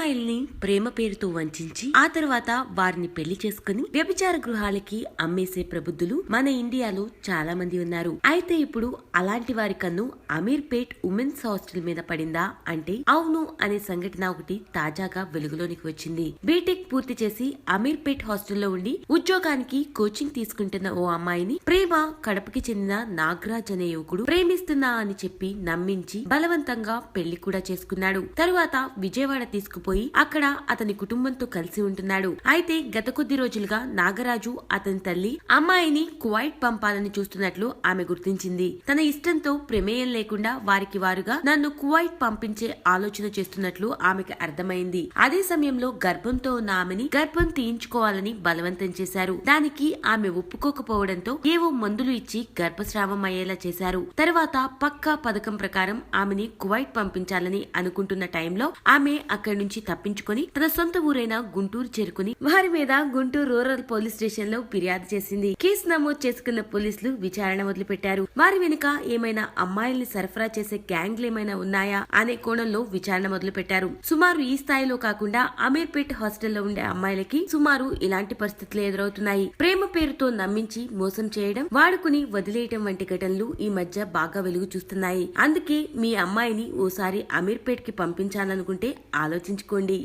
అమ్మాయిల్ని ప్రేమ పేరుతో వంచించి ఆ తర్వాత వారిని పెళ్లి చేసుకుని వ్యభిచార గృహాలకి అమ్మేసే ప్రబుద్ధులు మన ఇండియాలో చాలా మంది ఉన్నారు. అయితే ఇప్పుడు అలాంటి వారి కన్ను అమీర్పేట్ ఉమెన్స్ హాస్టల్ మీద పడిందా అంటే అవును అనే సంఘటన ఒకటి తాజాగా వెలుగులోనికి వచ్చింది. బీటెక్ పూర్తి చేసి అమీర్పేట్ హాస్టల్లో ఉండి ఉద్యోగానికి కోచింగ్ తీసుకుంటున్న ఓ అమ్మాయిని ప్రేమ కడపకి చెందిన నాగరాజ్ అనే యువకుడు ప్రేమిస్తున్నా అని చెప్పి నమ్మించి బలవంతంగా పెళ్లి కూడా చేసుకున్నాడు. తరువాత విజయవాడ తీసుకుపోయి అక్కడ అతని కుటుంబంతో కలిసి ఉంటున్నాడు. అయితే గత కొద్ది రోజులుగా నాగరాజు అతని తల్లి అమ్మాయిని కువైట్ పంపాలని చూస్తున్నట్లు ఆమె గుర్తించింది. తన ఇష్టంతో ప్రమేయం లేకుండా వారికి వారుగా నన్ను కువైట్ పంపించే ఆలోచన చేస్తున్నట్లు ఆమెకు అర్థమైంది. అదే సమయంలో గర్భంతో ఉన్న ఆమెని గర్భం తీయించుకోవాలని బలవంతం చేశారు. దానికి ఆమె ఒప్పుకోకపోవడంతో ఏవో మందులు ఇచ్చి గర్భస్రావం అయ్యేలా చేశారు. తర్వాత పక్కా పథకం ప్రకారం ఆమెని కువైట్ పంపించాలని అనుకుంటున్న టైంలో ఆమె అక్కడి నుంచి తప్పించుకొని తన సొంత ఊరైన గుంటూరు చేరుకుని వారి మీద గుంటూరు రూరల్ పోలీస్ స్టేషన్ లో ఫిర్యాదు చేసింది. కేసు నమోదు చేసుకున్న పోలీసులు విచారణ మొదలుపెట్టారు. వారి వెనుక ఏమైనా అమ్మాయిల్ని సరఫరా చేసే గ్యాంగ్లు ఏమైనా ఉన్నాయా అనే కోణంలో విచారణ మొదలు పెట్టారు. సుమారు ఈ స్థాయిలో కాకుండా అమీర్పేట్ హాస్టల్లో ఉండే అమ్మాయిలకి సుమారు ఇలాంటి పరిస్థితులు ఎదురవుతున్నాయి. ప్రేమ పేరుతో నమ్మించి మోసం చేయడం, వాడుకుని వదిలేయటం వంటి ఘటనలు ఈ మధ్య బాగా వెలుగు చూస్తున్నాయి. అందుకే మీ అమ్మాయిని ఓసారి అమీర్పేట్ కి పంపించాలనుకుంటే ఆలోచించుకోండి.